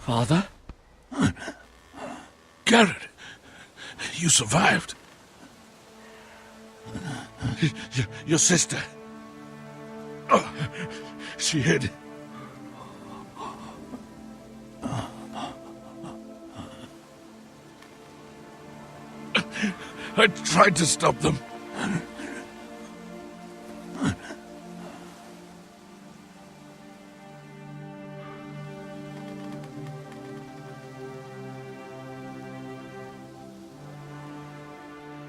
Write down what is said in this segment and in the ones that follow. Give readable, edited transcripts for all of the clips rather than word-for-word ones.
Father? Garrett, you survived. Your sister. Oh, she hid. I tried to stop them.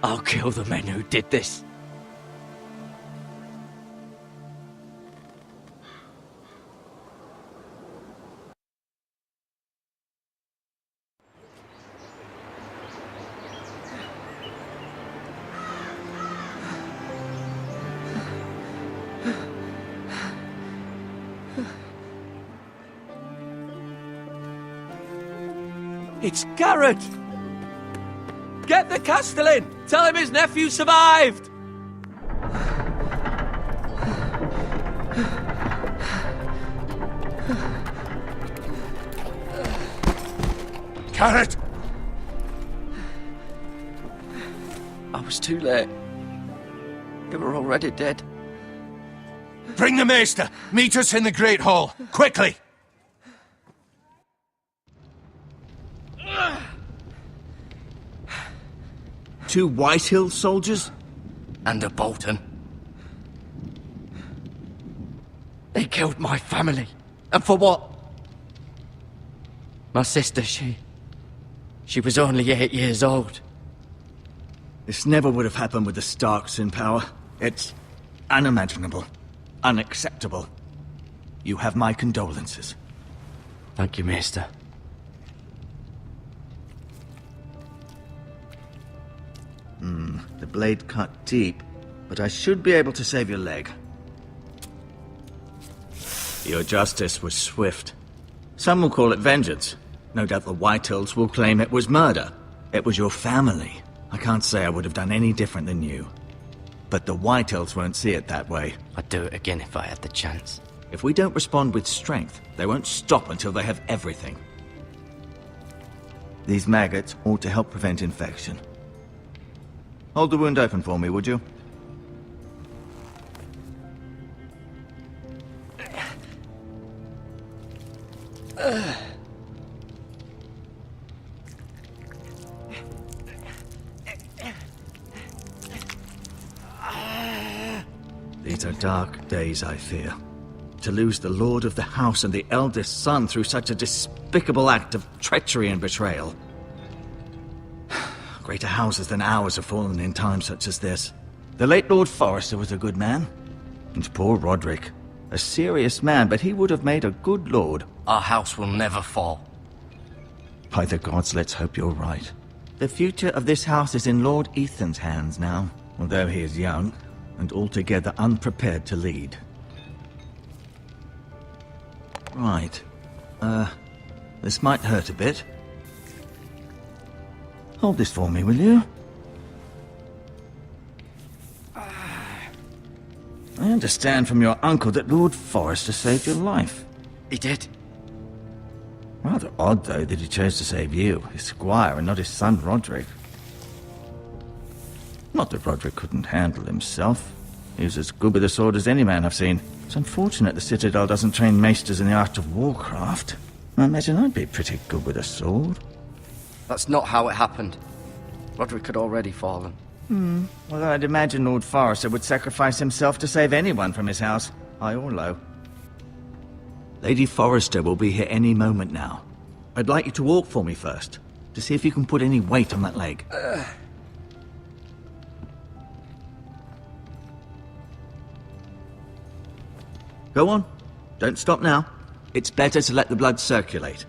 I'll kill the men who did this. It's Garrett! Get the Castellan! Tell him his nephew survived! Garrett! I was too late. They were already dead. Bring the maester! Meet us in the Great Hall! Quickly! Two Whitehill soldiers? And a Bolton. They killed my family. And for what? My sister, she was only 8 years old. This never would have happened with the Starks in power. It's unimaginable. Unacceptable. You have my condolences. Thank you, Maester. The blade cut deep, but I should be able to save your leg. Your justice was swift. Some will call it vengeance. No doubt the Whitehills will claim it was murder. It was your family. I can't say I would have done any different than you. But the Whitehills won't see it that way. I'd do it again if I had the chance. If we don't respond with strength, they won't stop until they have everything. These maggots ought to help prevent infection. Hold the wound open for me, would you? These are dark days, I fear. To lose the lord of the house and the eldest son through such a despicable act of treachery and betrayal. Greater houses than ours have fallen in times such as this. The late Lord Forrester was a good man. And poor Roderick. A serious man, but he would have made a good lord. Our house will never fall. By the gods, let's hope you're right. The future of this house is in Lord Ethan's hands now, although he is young and altogether unprepared to lead. Right. This might hurt a bit. Hold this for me, will you? I understand from your uncle that Lord Forrester saved your life. He did. Rather odd, though, that he chose to save you, his squire, and not his son Roderick. Not that Roderick couldn't handle himself. He was as good with a sword as any man I've seen. It's unfortunate the Citadel doesn't train maesters in the art of warcraft. I imagine I'd be pretty good with a sword. That's not how it happened. Roderick had already fallen. Well, I'd imagine Lord Forrester would sacrifice himself to save anyone from his house, high or low. Lady Forrester will be here any moment now. I'd like you to walk for me first, to see if you can put any weight on that leg. Go on. Don't stop now. It's better to let the blood circulate.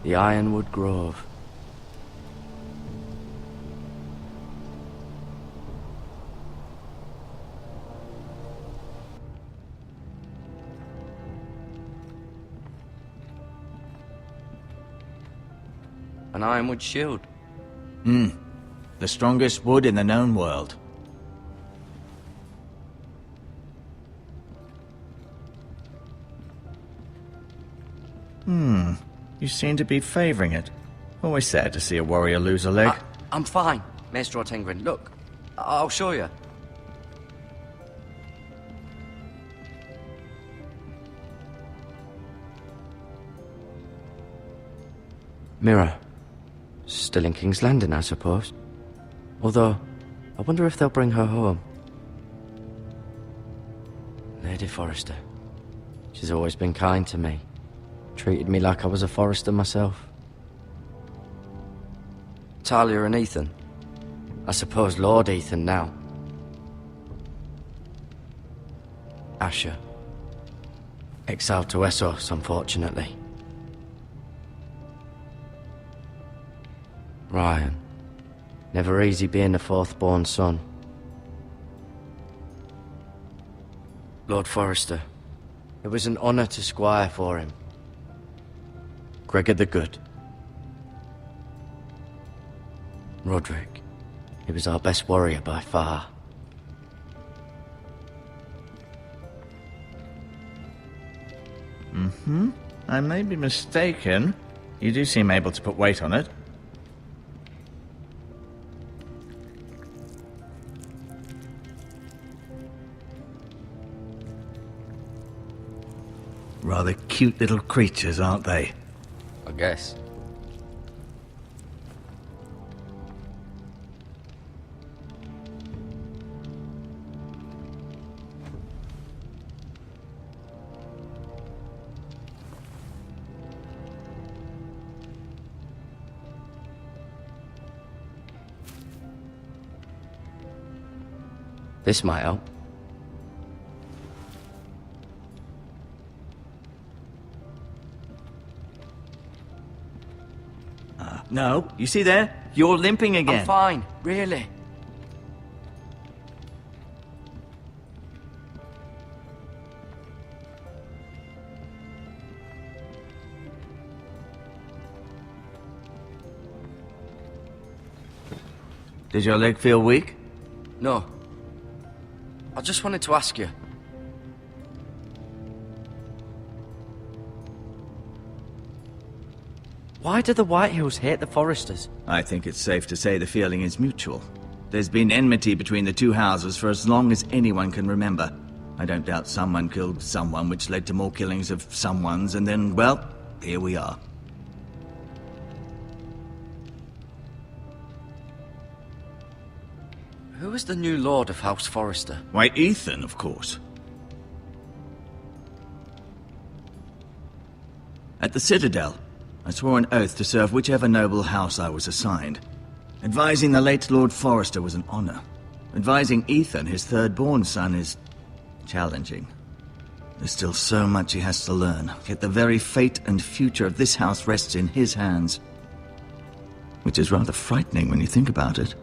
The Ironwood Grove. an ironwood shield. The strongest wood in the known world. You seem to be favoring it. Always sad to see a warrior lose a leg. I'm fine, Maester Ortengrin. Look, I'll show you. Mirror. Still in King's Landing, I suppose. Although, I wonder if they'll bring her home. Lady Forrester. She's always been kind to me. Treated me like I was a Forrester myself. Talia and Ethan. I suppose Lord Ethan now. Asher. Exiled to Essos, unfortunately. Ryan. Never easy being the fourth-born son. Lord Forrester. It was an honour to squire for him. Gregor the Good. Roderick. He was our best warrior by far. I may be mistaken. You do seem able to put weight on it. Rather cute little creatures, aren't they? I guess. This might help. No, you see there? You're limping again. I'm fine, really. Does your leg feel weak? No. I just wanted to ask you. Why do the Whitehills hate the Forresters? I think it's safe to say the feeling is mutual. There's been enmity between the two houses for as long as anyone can remember. I don't doubt someone killed someone, which led to more killings of someones, and then, well, here we are. Who is the new Lord of House Forrester? Why, Ethan, of course. At the Citadel, I swore an oath to serve whichever noble house I was assigned. Advising the late Lord Forrester was an honor. Advising Ethan, his third-born son, is challenging. There's still so much he has to learn, yet the very fate and future of this house rests in his hands. Which is rather frightening when you think about it.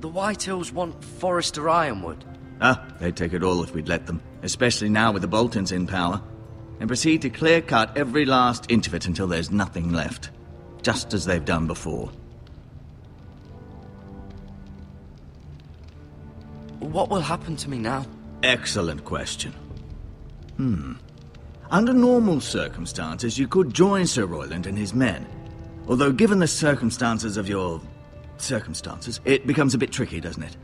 The Whitehills want Forrester Ironwood. They'd take it all if we'd let them, especially now with the Boltons in power. And proceed to clear-cut every last inch of it until there's nothing left. Just as they've done before. What will happen to me now? Excellent question. Under normal circumstances, you could join Sir Royland and his men. Although given the circumstances of your... circumstances, it becomes a bit tricky, doesn't it?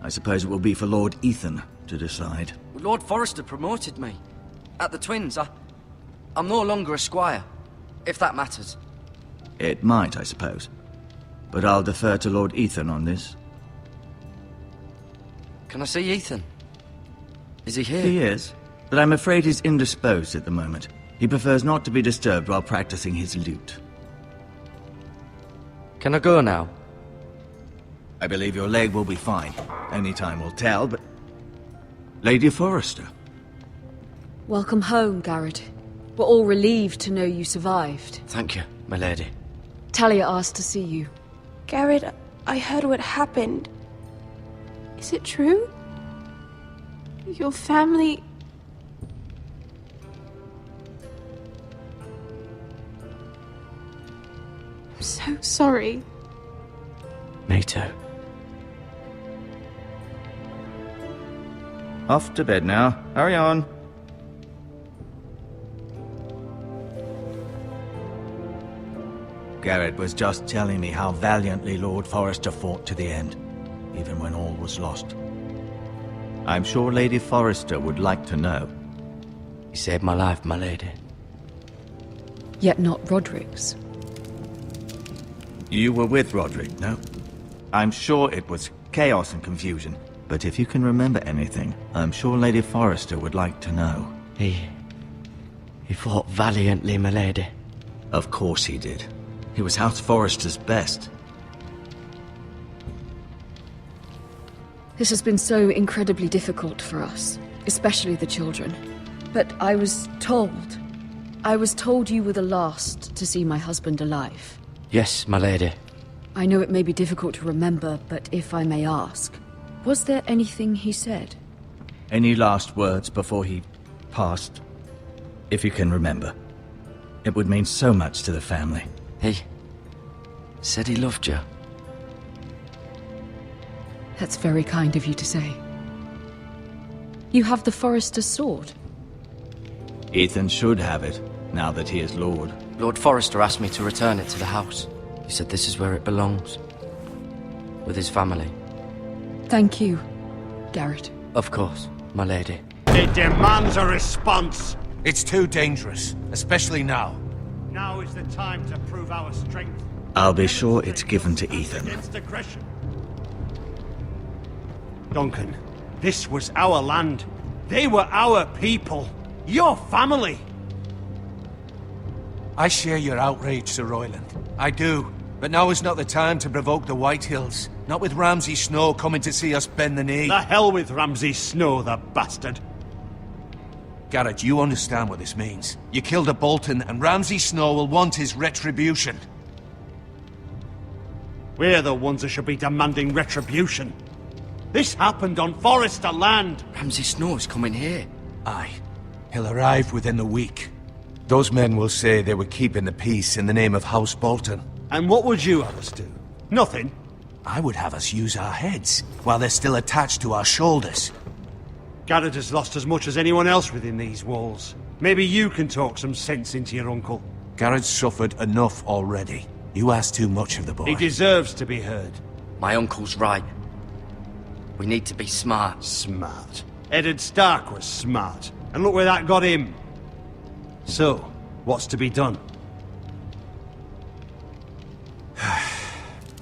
I suppose it will be for Lord Ethan to decide. Lord Forrester promoted me. At the Twins, I'm no longer a squire, if that matters. It might, I suppose. But I'll defer to Lord Ethan on this. Can I see Ethan? Is he here? He is, but I'm afraid he's indisposed at the moment. He prefers not to be disturbed while practicing his lute. Can I go now? I believe your leg will be fine. Only time will tell, but... Lady Forrester. Welcome home, Garrett. We're all relieved to know you survived. Thank you, my lady. Talia asked to see you. Garrett, I heard what happened. Is it true? Your family... I'm so sorry. Me too. Off to bed now. Hurry on. Garrett was just telling me how valiantly Lord Forrester fought to the end, even when all was lost. I'm sure Lady Forrester would like to know. You saved my life, my lady. Yet not Roderick's. You were with Roderick, no? I'm sure it was chaos and confusion, but if you can remember anything, I'm sure Lady Forrester would like to know. He fought valiantly, my lady. Of course he did. He was House Forrester's best. This has been so incredibly difficult for us, especially the children. But I was told you were the last to see my husband alive. Yes, my lady. I know it may be difficult to remember, but if I may ask, was there anything he said? Any last words before he passed? If you can remember. It would mean so much to the family. He said he loved you. That's very kind of you to say. You have the Forrester's sword. Ethan should have it, now that he is Lord. Lord Forrester asked me to return it to the house. He said this is where it belongs. With his family. Thank you, Garrett. Of course, my lady. It demands a response. It's too dangerous, especially now. Now is the time to prove our strength. I'll be sure it's given to Ethan. Against aggression. Duncan, this was our land. They were our people. Your family. I share your outrage, Sir Royland. I do. But now is not the time to provoke the White Hills. Not with Ramsay Snow coming to see us bend the knee. The hell with Ramsay Snow, the bastard. Garrett, you understand what this means. You killed a Bolton, and Ramsay Snow will want his retribution. We're the ones that should be demanding retribution. This happened on Forrester land. Ramsay Snow is coming here. Aye. He'll arrive within the week. Those men will say they were keeping the peace in the name of House Bolton. And what would you have us do? Nothing. I would have us use our heads, while they're still attached to our shoulders. Garrett has lost as much as anyone else within these walls. Maybe you can talk some sense into your uncle. Garrett's suffered enough already. You ask too much of the boy. He deserves to be heard. My uncle's right. We need to be smart. Smart. Eddard Stark was smart. And look where that got him. So, what's to be done?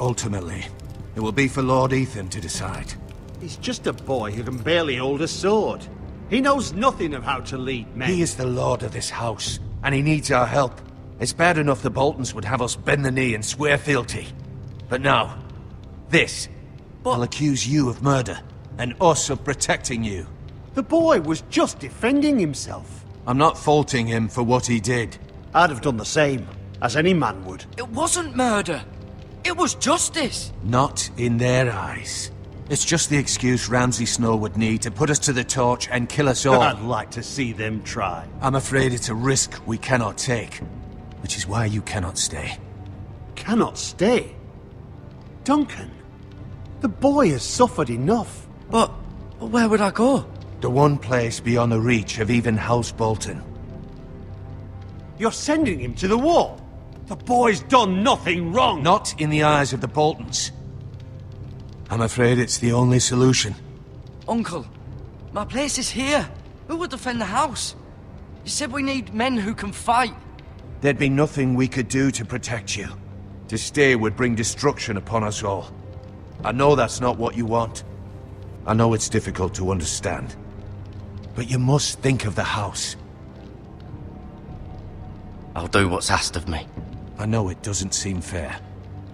Ultimately, it will be for Lord Ethan to decide. He's just a boy who can barely hold a sword. He knows nothing of how to lead men. He is the lord of this house, and he needs our help. It's bad enough the Boltons would have us bend the knee and swear fealty. But now, this. I'll accuse you of murder, and us of protecting you. The boy was just defending himself. I'm not faulting him for what he did. I'd have done the same, as any man would. It wasn't murder. It was justice. Not in their eyes. It's just the excuse Ramsay Snow would need to put us to the torch and kill us all. I'd like to see them try. I'm afraid it's a risk we cannot take, which is why you cannot stay. Cannot stay? Duncan, the boy has suffered enough. But where would I go? The one place beyond the reach of even House Bolton. You're sending him to the wall. The boy's done nothing wrong. Not in the eyes of the Boltons. I'm afraid it's the only solution. Uncle, my place is here. Who would defend the house? You said we need men who can fight. There'd be nothing we could do to protect you. To stay would bring destruction upon us all. I know that's not what you want. I know it's difficult to understand. But you must think of the house. I'll do what's asked of me. I know it doesn't seem fair,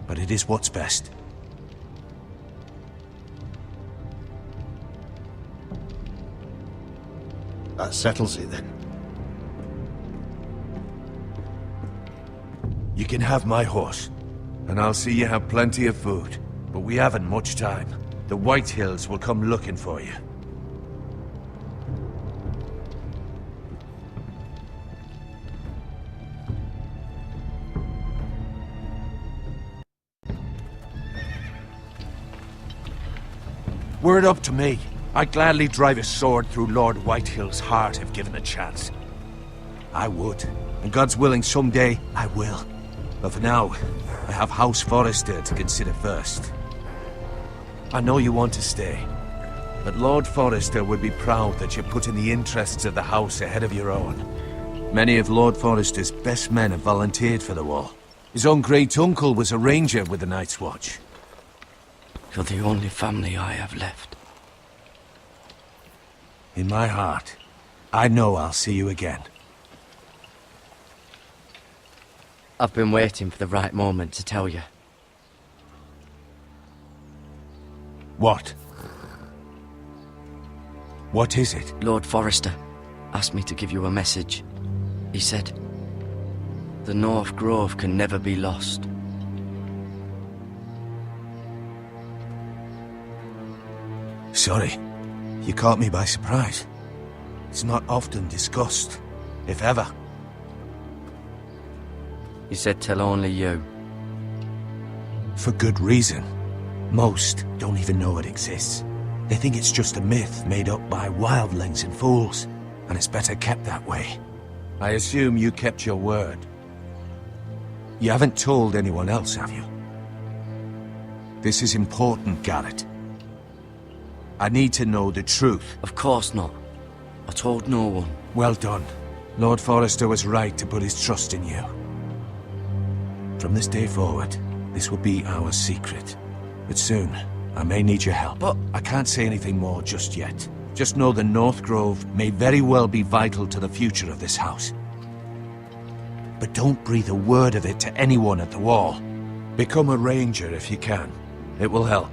but it is what's best. That settles it then. You can have my horse, and I'll see you have plenty of food. But we haven't much time. The White Hills will come looking for you. Were it up to me, I'd gladly drive a sword through Lord Whitehill's heart if given a chance. I would, and God's willing someday I will. But for now, I have House Forrester to consider first. I know you want to stay, but Lord Forrester would be proud that you're putting the interests of the house ahead of your own. Many of Lord Forrester's best men have volunteered for the wall. His own great-uncle was a ranger with the Night's Watch. You're the only family I have left. In my heart, I know I'll see you again. I've been waiting for the right moment to tell you. What? What is it? Lord Forrester asked me to give you a message. He said, the North Grove can never be lost. Sorry, you caught me by surprise. It's not often discussed, if ever. He said tell only you. For good reason. Most don't even know it exists. They think it's just a myth made up by wildlings and fools, and it's better kept that way. I assume you kept your word. You haven't told anyone else, have you? This is important, Garrett. I need to know the truth. Of course not. I told no one. Well done. Lord Forrester was right to put his trust in you. From this day forward, this will be our secret. But soon, I may need your help. But I can't say anything more just yet. Just know the North Grove may very well be vital to the future of this house. But don't breathe a word of it to anyone at the wall. Become a ranger if you can. It will help.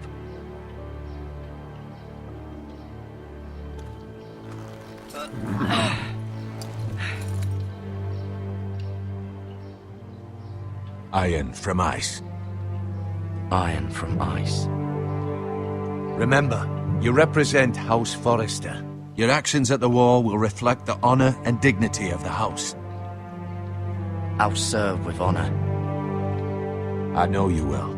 Iron from ice. Iron from ice. Remember, you represent House Forrester. Your actions at the wall will reflect the honor and dignity of the house. I'll serve with honor. I know you will.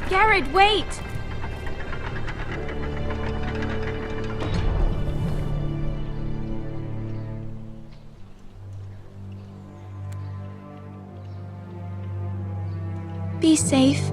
Garrett, wait! Be safe.